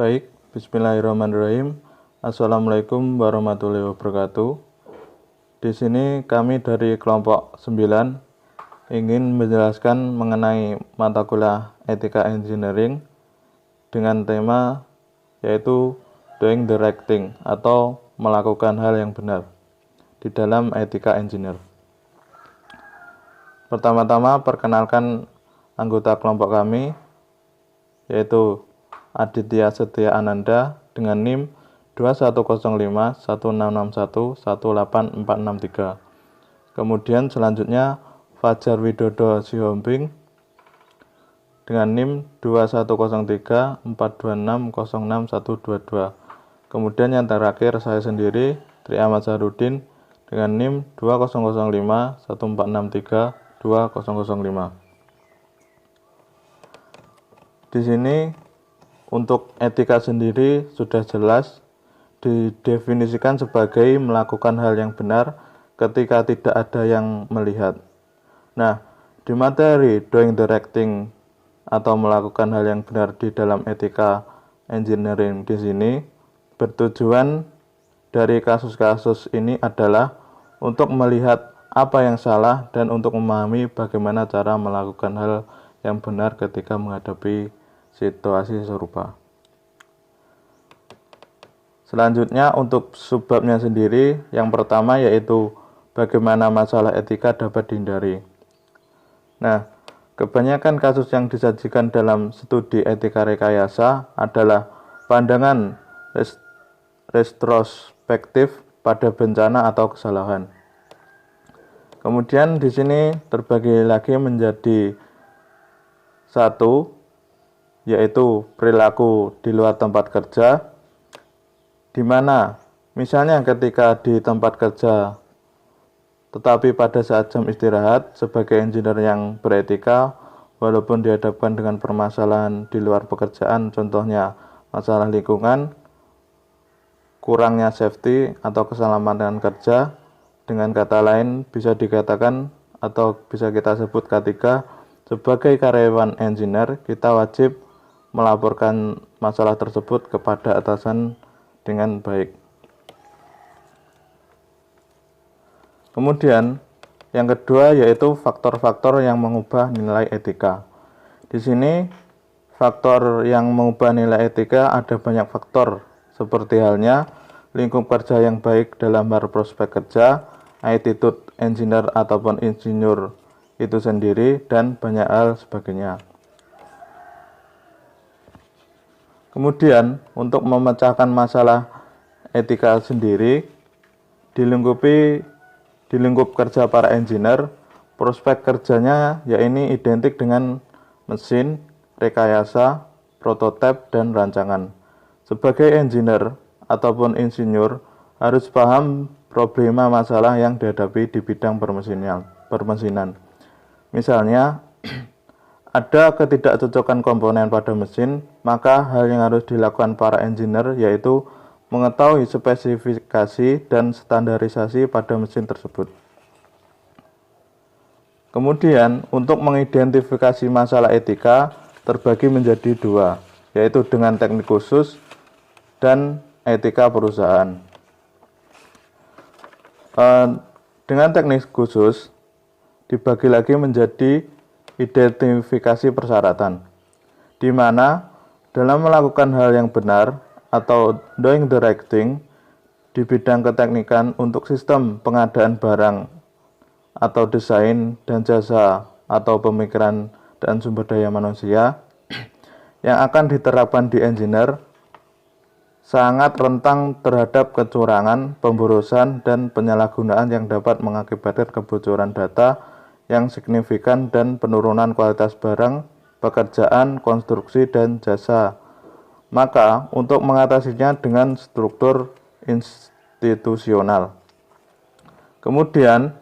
Baik, bismillahirrahmanirrahim. Assalamualaikum warahmatullahi wabarakatuh. Di sini kami dari kelompok 9 ingin menjelaskan mengenai mata kuliah Etika Engineering dengan tema yaitu Doing the Right Thing atau melakukan hal yang benar di dalam etika engineer. Pertama-tama perkenalkan anggota kelompok kami yaitu Aditya Setia Ananda dengan NIM 210516611843. Kemudian selanjutnya Fajar Widodo Sihombing dengan NIM 210342606122. Kemudian yang terakhir saya sendiri Tri Ahmad Sahrudin dengan NIM 200514632005. Di sini untuk etika sendiri sudah jelas didefinisikan sebagai melakukan hal yang benar ketika tidak ada yang melihat. Nah, di materi Doing the Right Thing atau melakukan hal yang benar di dalam etika engineering di sini bertujuan dari kasus-kasus ini adalah untuk melihat apa yang salah dan untuk memahami bagaimana cara melakukan hal yang benar ketika menghadapi situasi serupa. Selanjutnya untuk subbabnya sendiri, yang pertama yaitu bagaimana masalah etika dapat dihindari. Nah, kebanyakan kasus yang disajikan dalam studi etika rekayasa adalah pandangan retrospektif pada bencana atau kesalahan. Kemudian di sini terbagi lagi menjadi satu, yaitu perilaku di luar tempat kerja, di mana misalnya ketika di tempat kerja tetapi pada saat jam istirahat sebagai engineer yang beretika walaupun dihadapkan dengan permasalahan di luar pekerjaan, contohnya masalah lingkungan, kurangnya safety atau keselamatan kerja, dengan kata lain bisa dikatakan atau bisa kita sebut K3, sebagai karyawan engineer kita wajib melaporkan masalah tersebut kepada atasan dengan baik. Kemudian yang kedua yaitu faktor-faktor yang mengubah nilai etika. Di sini faktor yang mengubah nilai etika ada banyak faktor, seperti halnya lingkup kerja yang baik dalam hal prospek kerja, attitude engineer ataupun insinyur itu sendiri, dan banyak hal sebagainya. Kemudian untuk memecahkan masalah etika sendiri di lingkup kerja para engineer, prospek kerjanya yakni identik dengan mesin, rekayasa, prototipe, dan rancangan. Sebagai engineer ataupun insinyur harus paham problema masalah yang dihadapi di bidang permesinan. Misalnya ada ketidakcocokan komponen pada mesin, maka hal yang harus dilakukan para engineer yaitu mengetahui spesifikasi dan standarisasi pada mesin tersebut. Kemudian, untuk mengidentifikasi masalah etika terbagi menjadi dua, yaitu dengan teknik khusus dan etika perusahaan. Dengan teknik khusus dibagi lagi menjadi identifikasi persyaratan, di mana dalam melakukan hal yang benar atau doing the right thing di bidang keteknikan untuk sistem pengadaan barang atau desain dan jasa atau pemikiran dan sumber daya manusia yang akan diterapkan di engineer sangat rentan terhadap kecurangan, pemborosan, dan penyalahgunaan yang dapat mengakibatkan kebocoran data yang signifikan dan penurunan kualitas barang, pekerjaan, konstruksi, dan jasa. Maka, untuk mengatasinya dengan struktur institusional. Kemudian,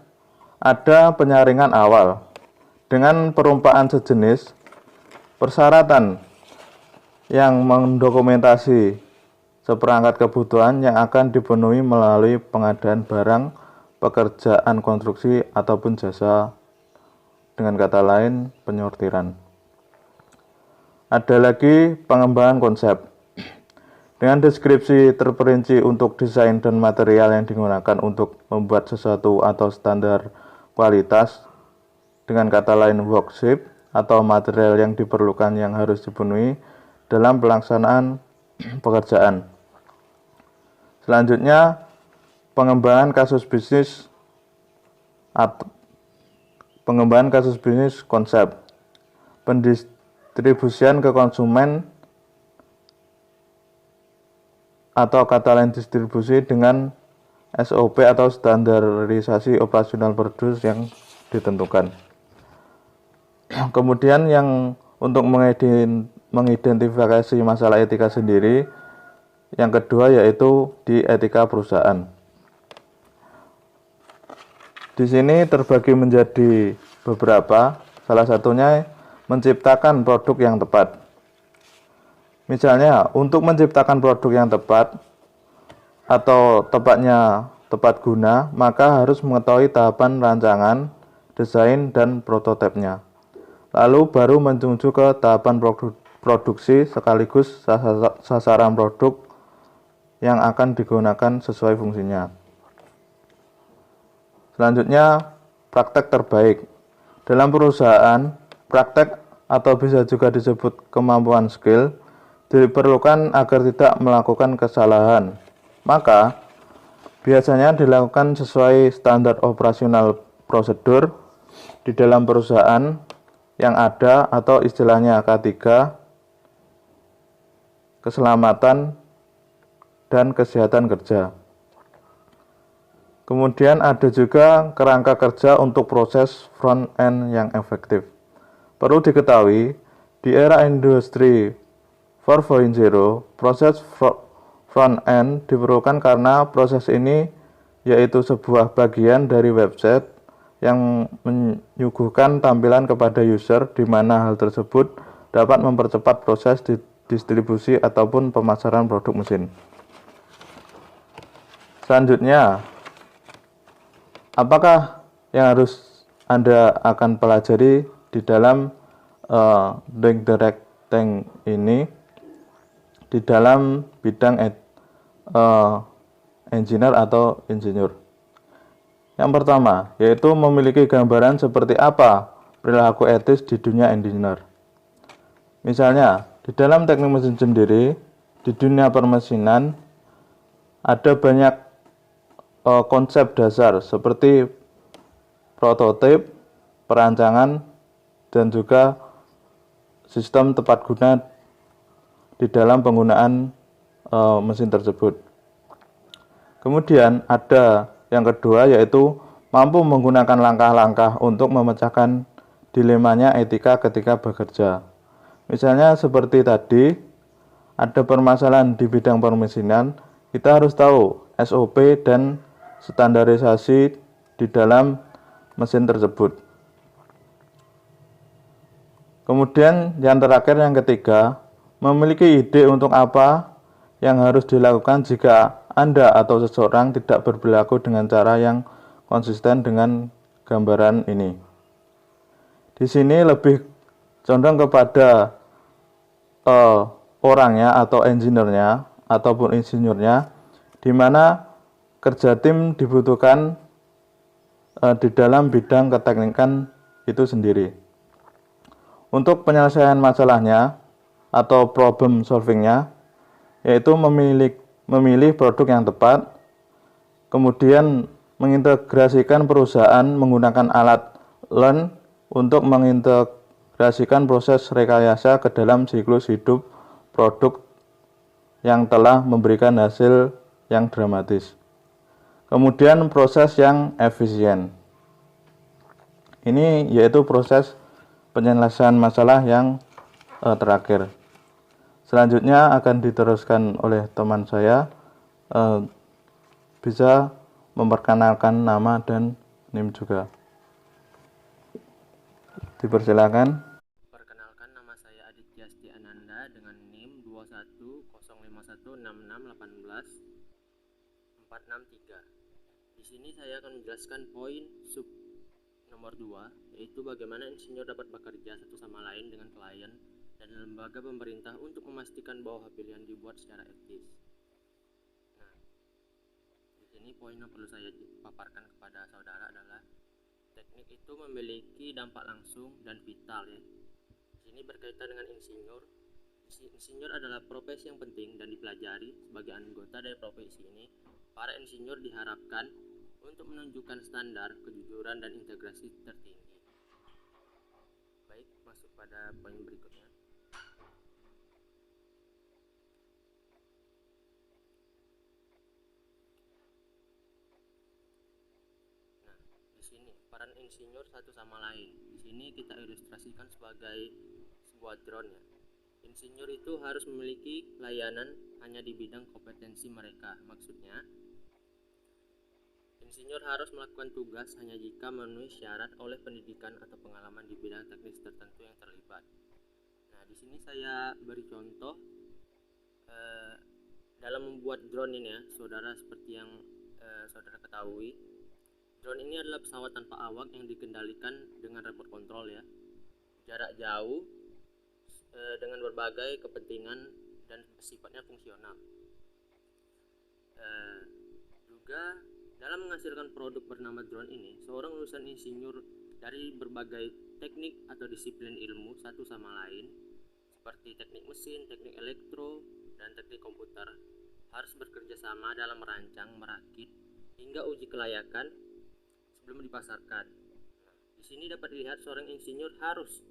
ada penyaringan awal. Dengan perumpamaan sejenis, persyaratan yang mendokumentasi seperangkat kebutuhan yang akan dipenuhi melalui pengadaan barang, pekerjaan konstruksi, ataupun jasa, dengan kata lain penyortiran. Ada lagi pengembangan konsep. Dengan deskripsi terperinci untuk desain dan material yang digunakan untuk membuat sesuatu atau standar kualitas, dengan kata lain worksheet atau material yang diperlukan yang harus dipenuhi dalam pelaksanaan pekerjaan. Selanjutnya, pengembangan kasus bisnis konsep, pendistribusian ke konsumen atau kata lain distribusi dengan SOP atau standarisasi operasional prosedur yang ditentukan. Kemudian yang untuk mengidentifikasi masalah etika sendiri, yang kedua yaitu di etika perusahaan. Di sini terbagi menjadi beberapa, salah satunya menciptakan produk yang tepat. Misalnya, untuk menciptakan produk yang tepat atau tepatnya tepat guna, maka harus mengetahui tahapan rancangan, desain, dan prototipenya. Lalu baru menuju ke tahapan produksi sekaligus sasaran produk yang akan digunakan sesuai fungsinya. Selanjutnya, praktek terbaik. Dalam perusahaan, praktek atau bisa juga disebut kemampuan skill diperlukan agar tidak melakukan kesalahan. Maka, biasanya dilakukan sesuai standar operasional prosedur di dalam perusahaan yang ada atau istilahnya K3, keselamatan dan kesehatan kerja. Kemudian ada juga kerangka kerja untuk proses front end yang efektif. Perlu diketahui, di era industri 4.0, proses front end diperlukan karena proses ini yaitu sebuah bagian dari website yang menyuguhkan tampilan kepada user, di mana hal tersebut dapat mempercepat proses distribusi ataupun pemasaran produk mesin. Selanjutnya, apakah yang harus Anda akan pelajari di dalam directing ini, di dalam bidang engineer atau insinyur? Yang pertama, yaitu memiliki gambaran seperti apa perilaku etis di dunia engineer. Misalnya, di dalam teknik mesin sendiri, di dunia permesinan, ada banyak konsep dasar seperti prototip, perancangan, dan juga sistem tepat guna di dalam penggunaan mesin tersebut. Kemudian ada yang kedua, yaitu mampu menggunakan langkah-langkah untuk memecahkan dilemanya etika ketika bekerja. Misalnya seperti tadi, ada permasalahan di bidang permesinan, kita harus tahu SOP dan standarisasi di dalam mesin tersebut. Kemudian yang terakhir, yang ketiga, memiliki ide untuk apa yang harus dilakukan jika Anda atau seseorang tidak berperilaku dengan cara yang konsisten dengan gambaran ini. Di sini lebih condong kepada orangnya atau engineer-nya ataupun insinyurnya, di mana kerja tim dibutuhkan di dalam bidang keteknikan itu sendiri. Untuk penyelesaian masalahnya atau problem solvingnya, yaitu memilih produk yang tepat, kemudian mengintegrasikan perusahaan menggunakan alat learn untuk mengintegrasikan proses rekayasa ke dalam siklus hidup produk yang telah memberikan hasil yang dramatis. Kemudian proses yang efisien. Ini yaitu proses penyelesaian masalah yang terakhir. Selanjutnya akan diteruskan oleh teman saya, bisa memperkenalkan nama dan NIM juga. Dipersilakan. Perkenalkan, nama saya Aditya Seti Ananda dengan NIM 2105166184663. Di sini saya akan menjelaskan poin sub nomor 2, yaitu bagaimana insinyur dapat bekerja satu sama lain dengan klien dan lembaga pemerintah untuk memastikan bahwa pilihan dibuat secara etis. Nah, di sini poin yang perlu saya paparkan kepada saudara adalah teknik itu memiliki dampak langsung dan vital ya. Di sini berkaitan dengan insinyur. Insinyur adalah profesi yang penting dan dipelajari sebagai anggota dari profesi ini. Para insinyur diharapkan untuk menunjukkan standar kejujuran dan integrasi tertinggi. Baik, masuk pada poin berikutnya. Nah, di sini peran insinyur satu sama lain. Di sini kita ilustrasikan sebagai sebuah drone ya. Insinyur itu harus memiliki layanan hanya di bidang kompetensi mereka. Maksudnya, insinyur harus melakukan tugas hanya jika memenuhi syarat oleh pendidikan atau pengalaman di bidang teknis tertentu yang terlibat. Nah, di sini saya beri contoh dalam membuat drone ini ya, saudara, seperti yang saudara ketahui, drone ini adalah pesawat tanpa awak yang dikendalikan dengan remote control ya, jarak jauh dengan berbagai kepentingan dan sifatnya fungsional. Juga dalam menghasilkan produk bernama drone ini, seorang lulusan insinyur dari berbagai teknik atau disiplin ilmu satu sama lain seperti teknik mesin, teknik elektro, dan teknik komputer harus bekerja sama dalam merancang, merakit, hingga uji kelayakan sebelum dipasarkan. Di sini dapat dilihat seorang insinyur harus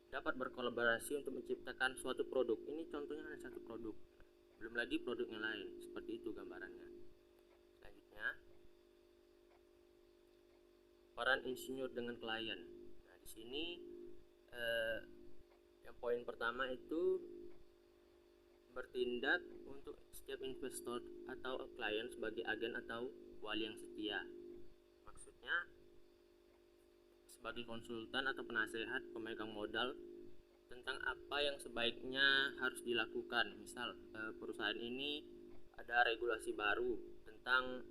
dapat berkolaborasi untuk menciptakan suatu produk. Ini contohnya hanya satu produk, belum lagi produk yang lain. Seperti itu gambarannya. Selanjutnya, peran insinyur dengan klien. Nah, di sini yang poin pertama itu bertindak untuk setiap investor atau klien sebagai agen atau wali yang setia. Maksudnya, sebagai konsultan atau penasehat pemegang modal tentang apa yang sebaiknya harus dilakukan. Misal perusahaan ini ada regulasi baru tentang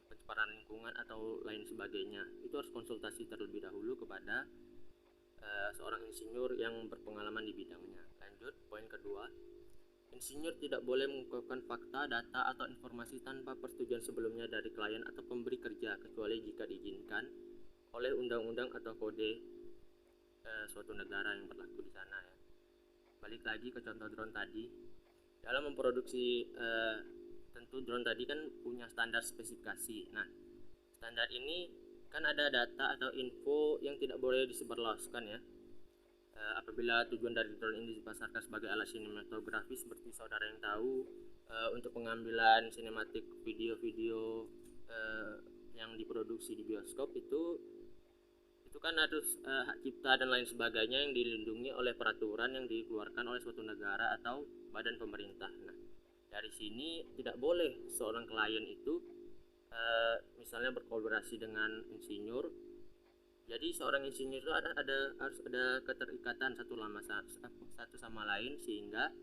pencemaran lingkungan atau lain sebagainya, itu harus konsultasi terlebih dahulu kepada seorang insinyur yang berpengalaman di bidangnya. Lanjut, poin kedua, insinyur tidak boleh mengungkapkan fakta, data, atau informasi tanpa persetujuan sebelumnya dari klien atau pemberi kerja, kecuali jika diizinkan oleh undang-undang atau kode suatu negara yang berlaku di sana ya. Balik lagi ke contoh drone tadi, dalam memproduksi tentu drone tadi kan punya standar spesifikasi. Nah, standar ini kan ada data atau info yang tidak boleh disebarluaskan ya. Apabila tujuan dari drone ini dipasarkan sebagai alat sinematografi seperti saudara yang tahu, untuk pengambilan sinematik video-video yang diproduksi di bioskop itu kan harus hak cipta dan lain sebagainya yang dilindungi oleh peraturan yang dikeluarkan oleh suatu negara atau badan pemerintah. Nah, dari sini tidak boleh seorang klien itu misalnya berkolaborasi dengan insinyur. Jadi seorang insinyur itu harus ada keterikatan satu sama lain sehingga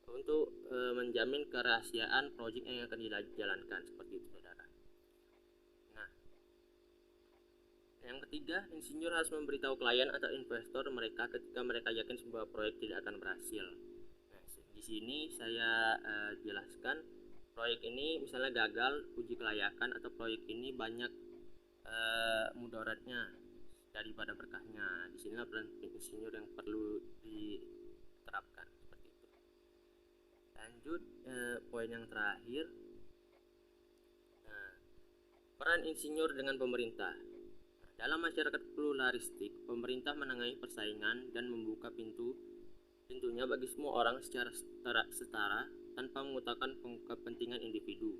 untuk menjamin kerahasiaan proyek yang akan dijalankan, seperti itu saudara. Nah, yang ketiga, insinyur harus memberitahu klien atau investor mereka ketika mereka yakin sebuah proyek tidak akan berhasil. Nah, di sini saya jelaskan proyek ini misalnya gagal uji kelayakan atau proyek ini banyak mudaratnya daripada berkahnya. Di sini peran insinyur yang perlu diterapkan, seperti itu. Lanjut, poin yang terakhir, peran insinyur dengan pemerintah. Dalam masyarakat pluralistik, pemerintah menengahi persaingan dan membuka pintunya bagi semua orang secara setara tanpa mengutamakan kepentingan individu.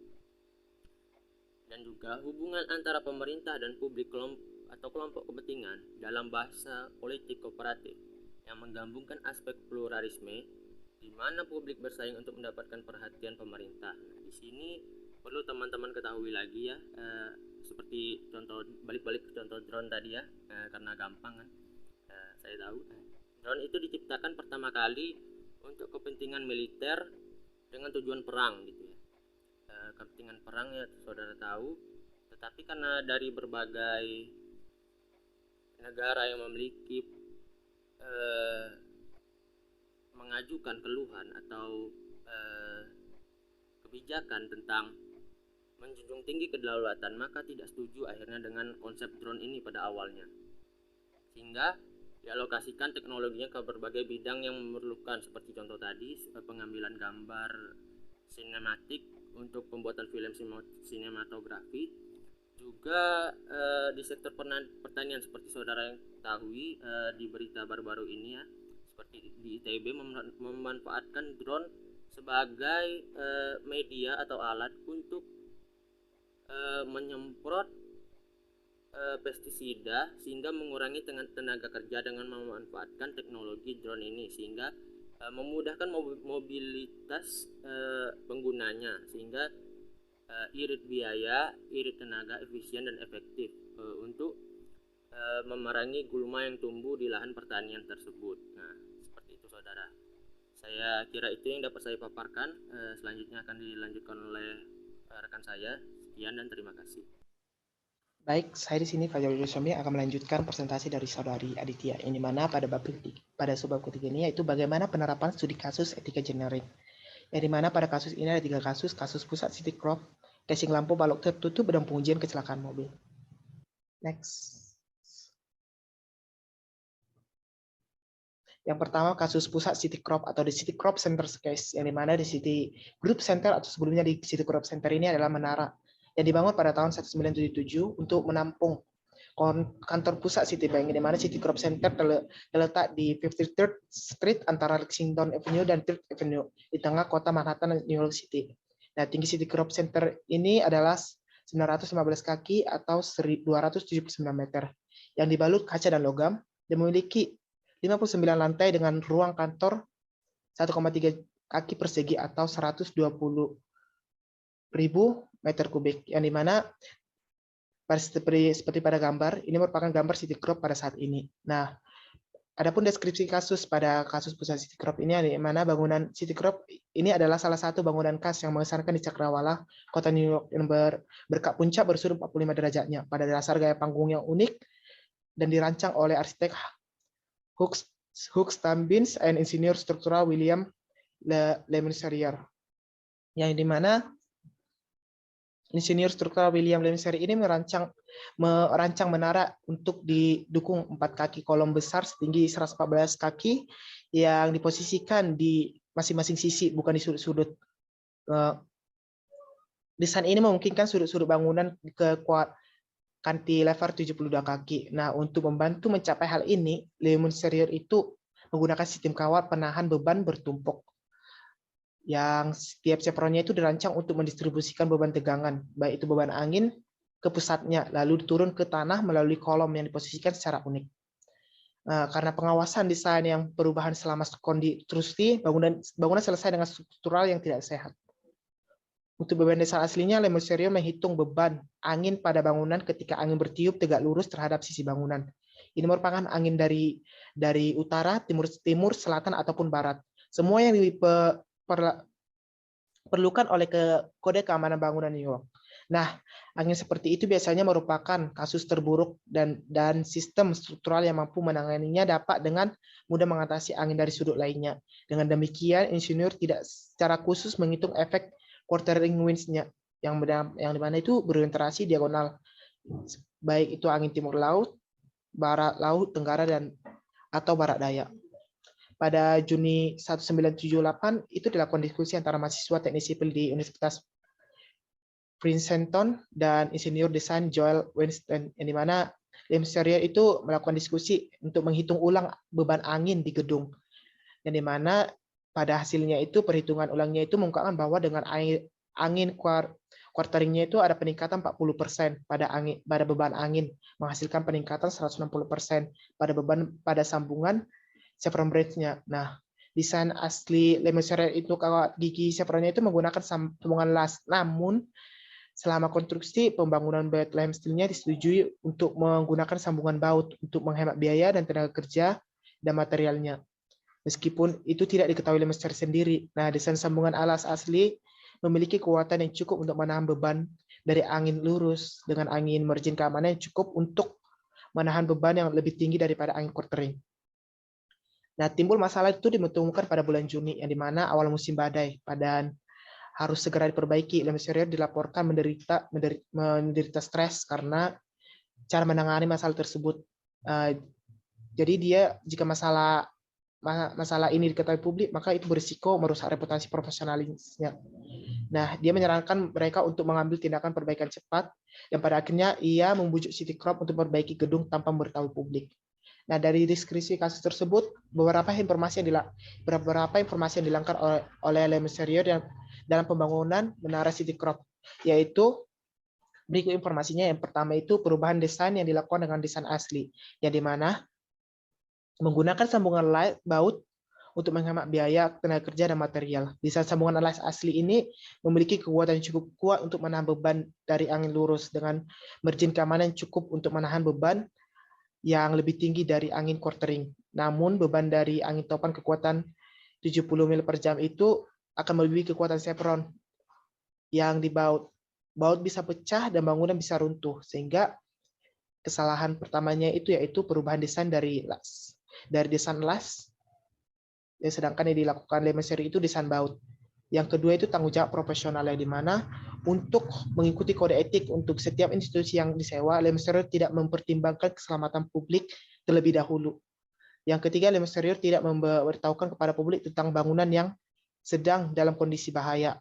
Dan juga hubungan antara pemerintah dan publik kelompok kepentingan dalam bahasa politik kooperatif yang menggabungkan aspek pluralisme di mana publik bersaing untuk mendapatkan perhatian pemerintah. Nah, di sini perlu teman-teman ketahui lagi ya, seperti contoh balik-balik ke contoh drone tadi ya, karena gampang kan. Saya tahu drone itu diciptakan pertama kali untuk kepentingan militer dengan tujuan perang gitu ya. Kepentingan perang ya saudara tahu, tetapi karena dari berbagai negara yang memiliki mengajukan keluhan atau kebijakan tentang menjunjung tinggi kedaulatan, maka tidak setuju akhirnya dengan konsep drone ini pada awalnya, sehingga dialokasikan teknologinya ke berbagai bidang yang memerlukan, seperti contoh tadi pengambilan gambar sinematik untuk pembuatan film sinematografi, juga di sektor pertanian seperti saudara yang ketahui di berita baru-baru ini ya, seperti di ITB memanfaatkan drone sebagai media atau alat untuk menyemprot pestisida, sehingga mengurangi tenaga kerja dengan memanfaatkan teknologi drone ini, sehingga memudahkan mobilitas penggunanya, sehingga irit biaya, irit tenaga, efisien dan efektif untuk memerangi gulma yang tumbuh di lahan pertanian tersebut. Nah, seperti itu saudara. Saya kira itu yang dapat saya paparkan. Selanjutnya akan dilanjutkan oleh rekan saya. Sekian dan terima kasih. Baik, saya di sini Fajar Yusumi akan melanjutkan presentasi dari saudari Aditya, yang dimana pada subbab ketiga ini yaitu bagaimana penerapan studi kasus etika generic. Yang dimana pada kasus ini ada 3 kasus pusat city crop, casing lampu balok tertutup dan pengujian kecelakaan mobil. Next. Yang pertama kasus pusat City Crop atau di City Crop Center case, yang dimana di City Group Center atau sebelumnya di City Crop Center ini adalah menara yang dibangun pada tahun 1977 untuk menampung kantor pusat Citibank, di mana City Crop Center terletak di 53rd Street antara Lexington Avenue dan 3rd Avenue di tengah kota Manhattan, New York City. Nah, tinggi City Crop Center ini adalah 915 kaki atau 279 meter yang dibalut kaca dan logam dan memiliki 59 lantai dengan ruang kantor 1,3 kaki persegi atau 120.000 meter kubik, yang dimana seperti pada gambar, ini merupakan gambar City Crop pada saat ini. Nah, adapun deskripsi kasus pada kasus pusat City Crop ini, di mana bangunan City Crop ini adalah salah satu bangunan khas yang mengesankan di Cakrawala, kota New York, yang berkap puncak bersudut 45 derajatnya pada dasar gaya panggung yang unik dan dirancang oleh arsitek Hooks Stambins and Insinyur Struktural William Le Mercier, yang dimana Insinyur Struktural William Le Mercier ini merancang menara untuk didukung 4 kaki kolom besar setinggi 114 kaki yang diposisikan di masing-masing sisi, bukan di sudut-sudut. Desain ini memungkinkan sudut-sudut bangunan ke cantilever 72 kaki. Nah, untuk membantu mencapai hal ini, Le Mercier itu menggunakan sistem kawat penahan beban bertumpuk, yang setiap chevronnya itu dirancang untuk mendistribusikan beban tegangan, baik itu beban angin ke pusatnya, lalu turun ke tanah melalui kolom yang diposisikan secara unik. Karena pengawasan desain yang perubahan selama konstruksi, bangunan selesai dengan struktural yang tidak sehat. Untuk beban dasar aslinya, Le Mercier menghitung beban angin pada bangunan ketika angin bertiup tegak lurus terhadap sisi bangunan. Ini merupakan angin dari utara, timur, selatan, ataupun barat. Semua yang diperlukan oleh kode keamanan bangunan New York. Nah, angin seperti itu biasanya merupakan kasus terburuk dan sistem struktural yang mampu menanganinya dapat dengan mudah mengatasi angin dari sudut lainnya. Dengan demikian, insinyur tidak secara khusus menghitung efek quartering winds-nya yang dimana itu berorientasi diagonal, baik itu angin timur laut, barat laut, tenggara, dan atau barat daya. Pada Juni 1978 itu dilakukan diskusi antara mahasiswa teknik sipil di Universitas Princeton dan insinyur desain Joel Weinstein, yang dimana Le Mercier itu melakukan diskusi untuk menghitung ulang beban angin di gedung, yang dimana pada hasilnya itu perhitungan ulangnya itu mengungkapkan bahwa dengan angin quarteringnya itu ada peningkatan 40% pada beban angin, menghasilkan peningkatan 160% pada sambungan chevron bridge-nya. Nah, desain asli Le Mercier itu kawat gigi chevronnya itu menggunakan sambungan las, namun selama konstruksi pembangunan Bethlehem Steel-nya disetujui untuk menggunakan sambungan baut untuk menghemat biaya dan tenaga kerja dan materialnya. Meskipun itu tidak diketahui Le Mercier sendiri. Nah, desain sambungan alas asli memiliki kekuatan yang cukup untuk menahan beban dari angin lurus dengan angin margin keamanan yang cukup untuk menahan beban yang lebih tinggi daripada angin quartering. Nah, timbul masalah itu ditemukan pada bulan Juni, yang dimana awal musim badai, dan harus segera diperbaiki. Lem Serior dilaporkan menderita stres karena cara menangani masalah tersebut. Jadi dia jika masalah ini diketahui publik, maka itu berisiko merusak reputasi profesionalisnya. Nah, dia menyarankan mereka untuk mengambil tindakan perbaikan cepat, dan pada akhirnya ia membujuk City Corp untuk memperbaiki gedung tanpa memberitahu publik. Nah, dari deskripsi kasus tersebut, beberapa informasi yang dilanggar oleh Lem Serior dalam pembangunan menara City Corp, yaitu berikut informasinya. Yang pertama itu perubahan desain yang dilakukan dengan desain asli, yang dimana menggunakan sambungan light baut untuk menghemat biaya, tenaga kerja, dan material. Desain sambungan light asli ini memiliki kekuatan yang cukup kuat untuk menahan beban dari angin lurus dengan margin keamanan cukup untuk menahan beban yang lebih tinggi dari angin quartering. Namun beban dari angin topan kekuatan 70 mil per jam itu akan melebihi kekuatan chevron yang di baut. Baut bisa pecah dan bangunan bisa runtuh, sehingga kesalahan pertamanya itu yaitu perubahan desain dari desain las, sedangkan yang dilakukan Lem Serior itu desain baut. Yang kedua itu tanggung jawab profesional, yang dimana untuk mengikuti kode etik untuk setiap institusi yang disewa, Lem Serior tidak mempertimbangkan keselamatan publik terlebih dahulu. Yang ketiga, Lem Serior tidak memberitahukan kepada publik tentang bangunan yang sedang dalam kondisi bahaya.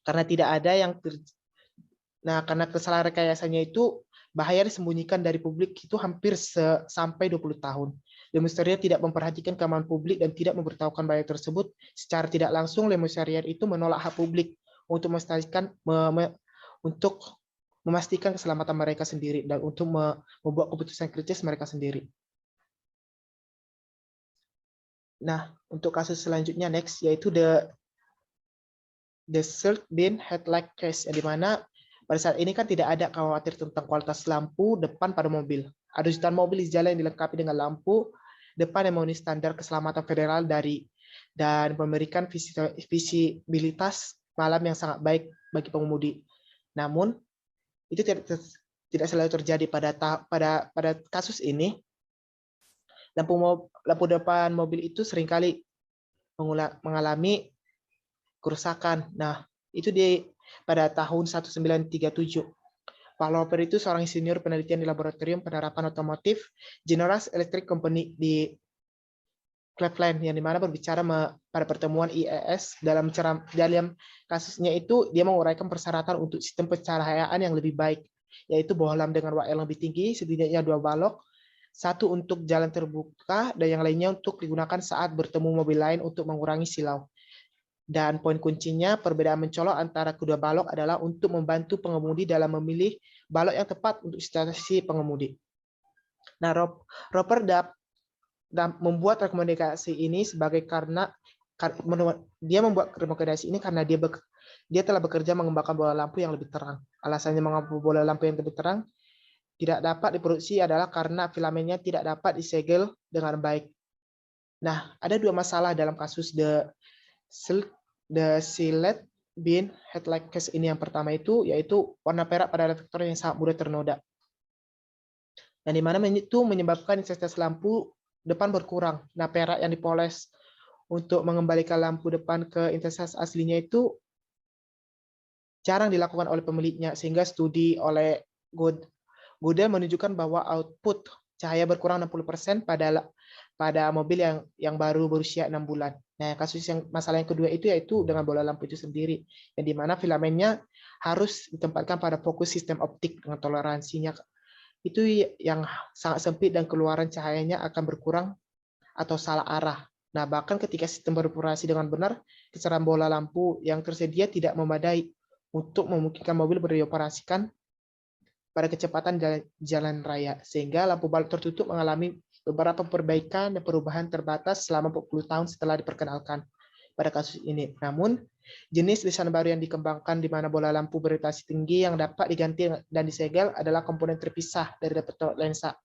Karena tidak ada yang karena kesalahan rekayasanya itu bahaya disembunyikan dari publik itu hampir sampai 20 tahun. Lem Serior tidak memperhatikan keamanan publik dan tidak memberitahukan bahaya tersebut. Secara tidak langsung, Lem Serior itu menolak hak publik untuk memastikan keselamatan mereka sendiri dan untuk membuat keputusan kritis mereka sendiri. Nah, untuk kasus selanjutnya next yaitu the Silt Bin Headlight Case, yang dimana pada saat ini kan tidak ada khawatir tentang kualitas lampu depan pada mobil. Ada jutaan mobil di jalan yang dilengkapi dengan lampu depan yang memenuhi standar keselamatan federal dan memberikan visibilitas malam yang sangat baik bagi pengemudi. Namun itu tidak selalu terjadi pada kasus ini. Lampu depan mobil itu seringkali mengalami kerusakan. Nah, itu pada tahun 1937. Pak Loper itu seorang insinyur penelitian di laboratorium penerapan otomotif General Electric Company di Cleveland, yang dimana berbicara pada pertemuan IES dalam kasusnya itu dia menguraikan persyaratan untuk sistem pencahayaan yang lebih baik, yaitu bohlam dengan WL yang lebih tinggi, setidaknya 2 balok, satu untuk jalan terbuka dan yang lainnya untuk digunakan saat bertemu mobil lain untuk mengurangi silau. Dan poin kuncinya, perbedaan mencolok antara kedua balok adalah untuk membantu pengemudi dalam memilih balok yang tepat untuk situasi pengemudi. Nah, Roper membuat rekomendasi ini karena dia membuat rekomendasi ini karena dia telah bekerja mengembangkan bola lampu yang lebih terang. Alasannya mengembangkan bola lampu yang lebih terang tidak dapat diproduksi adalah karena filamennya tidak dapat disegel dengan baik. Nah, ada 2 masalah dalam kasus the Silt Bin Headlight Case ini. Yang pertama itu yaitu warna perak pada reflektor yang sangat mudah ternoda, dan di mana itu menyebabkan intensitas lampu depan berkurang. Nah, perak yang dipoles untuk mengembalikan lampu depan ke intensitas aslinya itu jarang dilakukan oleh pemiliknya, sehingga studi oleh Godel menunjukkan bahwa output cahaya berkurang 60% pada mobil yang baru berusia 6 bulan. Nah, masalah yang kedua itu yaitu dengan bola lampu itu sendiri, yang dimana filamennya harus ditempatkan pada fokus sistem optik dengan toleransinya itu yang sangat sempit dan keluaran cahayanya akan berkurang atau salah arah. Nah, bahkan ketika sistem beroperasi dengan benar, kecerahan bola lampu yang tersedia tidak memadai untuk memungkinkan mobil beroperasikan pada kecepatan jalan raya, sehingga lampu balok tertutup mengalami beberapa perbaikan dan perubahan terbatas selama 40 tahun setelah diperkenalkan pada kasus ini. Namun, jenis desain baru yang dikembangkan di mana bola lampu berorientasi tinggi yang dapat diganti dan disegel adalah komponen terpisah dari reflektor lensa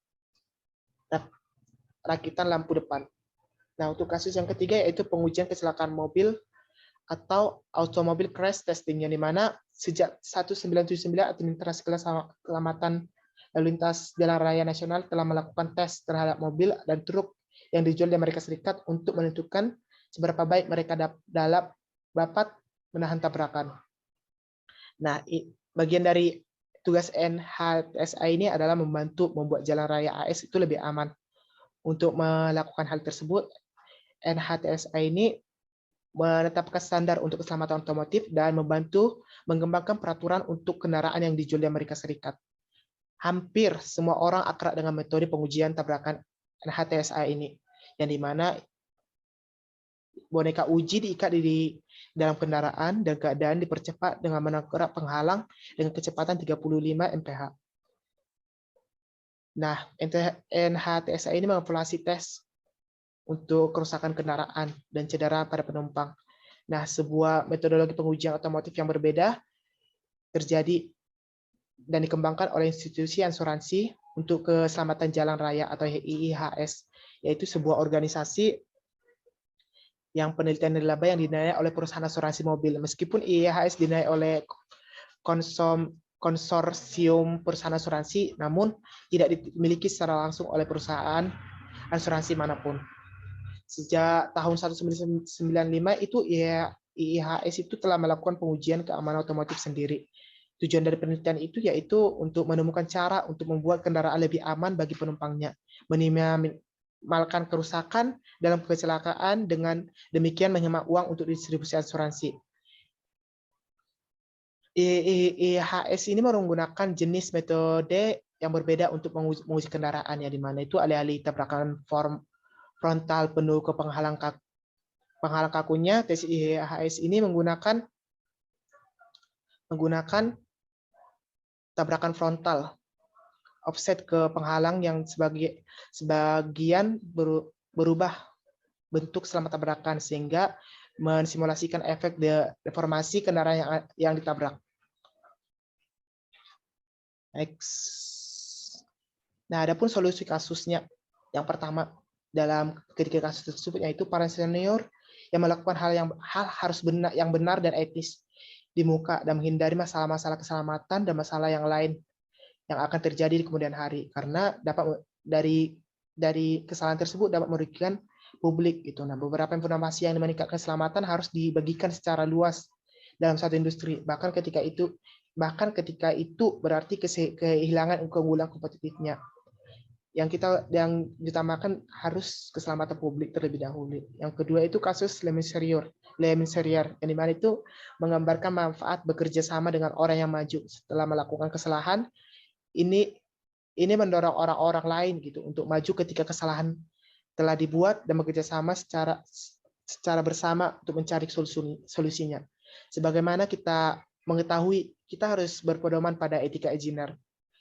rakitan lampu depan. Nah, untuk kasus yang ketiga yaitu pengujian kecelakaan mobil atau automobile crash testing, yang dimana sejak 1979 Administrasi Keselamatan Lalu Lintas Jalan Raya Nasional telah melakukan tes terhadap mobil dan truk yang dijual di Amerika Serikat untuk menentukan seberapa baik mereka dapat menahan tabrakan. Nah, bagian dari tugas NHTSA ini adalah membantu membuat jalan raya AS itu lebih aman. Untuk melakukan hal tersebut, NHTSA ini menetapkan standar untuk keselamatan otomotif dan membantu mengembangkan peraturan untuk kendaraan yang dijual di Amerika Serikat. Hampir semua orang akrab dengan metode pengujian tabrakan NHTSA ini, yang dimana boneka uji diikat di dalam kendaraan dan keadaan dipercepat dengan menabrak penghalang dengan kecepatan 35 mph. Nah, NHTSA ini mengevaluasi tes untuk kerusakan kendaraan dan cedera pada penumpang. Nah, sebuah metodologi pengujian otomotif yang berbeda terjadi dan dikembangkan oleh institusi asuransi untuk keselamatan jalan raya atau IIHS, yaitu sebuah organisasi yang penelitian nirlaba yang dinilai oleh perusahaan asuransi mobil. Meskipun IIHS dinilai oleh konsorsium perusahaan asuransi, namun tidak dimiliki secara langsung oleh perusahaan asuransi manapun. Sejak tahun 1995 itu IIHS itu telah melakukan pengujian keamanan otomotif sendiri. Tujuan dari penelitian itu yaitu untuk menemukan cara untuk membuat kendaraan lebih aman bagi penumpangnya, minimalkan kerusakan dalam kecelakaan, dengan demikian menghemat uang untuk distribusi asuransi. IIHS ini menggunakan jenis metode yang berbeda untuk menguji kendaraan, ya, di mana itu alih-alih tabrakan frontal penuh ke penghalang kakunya, tes IIHS ini menggunakan tabrakan frontal offset ke penghalang yang sebagian berubah bentuk selama tabrakan, sehingga mensimulasikan efek deformasi kendaraan yang ditabrak. Next. Nah, adapun solusi kasusnya, yang pertama dalam ketiga kasus tersebut yaitu para senior yang melakukan hal harus benar dan etis di muka dan menghindari masalah-masalah keselamatan dan masalah yang lain yang akan terjadi di kemudian hari, karena dapat dari kesalahan tersebut dapat merugikan publik gitu. Nah, beberapa informasi yang meningkatkan keselamatan harus dibagikan secara luas dalam satu industri, bahkan ketika itu berarti kehilangan keunggulan kompetitifnya. Yang ditambahkan harus keselamatan publik terlebih dahulu. Yang kedua itu kasus Le Mesurier, yang dimana itu menggambarkan manfaat bekerja sama dengan orang yang maju setelah melakukan kesalahan. Ini mendorong orang-orang lain gitu untuk maju ketika kesalahan telah dibuat dan bekerja sama secara bersama untuk mencari solusinya. Sebagaimana kita mengetahui, kita harus berpedoman pada etika engineer,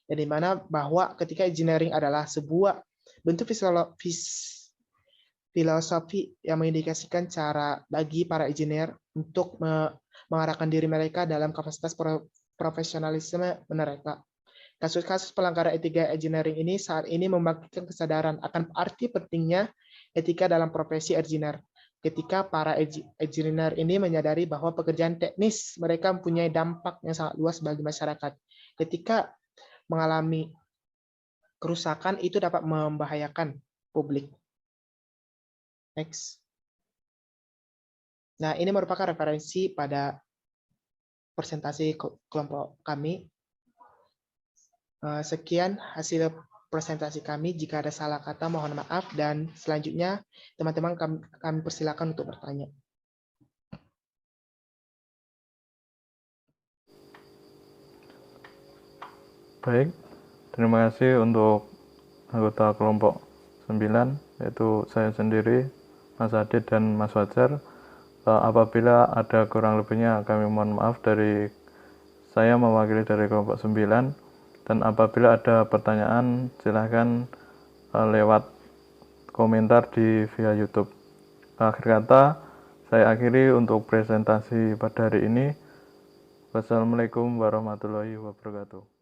yang dimana bahwa ketika engineering adalah sebuah bentuk filosofi yang mengindikasikan cara bagi para engineer untuk mengarahkan diri mereka dalam kapasitas profesionalisme mereka. Kasus-kasus pelanggaran etika engineering ini saat ini membangkitkan kesadaran akan arti pentingnya etika dalam profesi engineer. Ketika para engineer ini menyadari bahwa pekerjaan teknis mereka mempunyai dampak yang sangat luas bagi masyarakat. Ketika mengalami kerusakan itu dapat membahayakan publik. Next. Nah, ini merupakan referensi pada presentasi kelompok kami. Sekian hasil presentasi kami. Jika ada salah kata, mohon maaf. Dan selanjutnya, teman-teman kami persilakan untuk bertanya. Baik, terima kasih untuk anggota kelompok 9, yaitu saya sendiri, Mas Adit dan Mas Fajar. Apabila ada kurang lebihnya, kami mohon maaf. Dari saya mewakili dari kelompok 9, dan apabila ada pertanyaan, silahkan lewat komentar via YouTube. Akhir kata, saya akhiri untuk presentasi pada hari ini. Wassalamualaikum warahmatullahi wabarakatuh.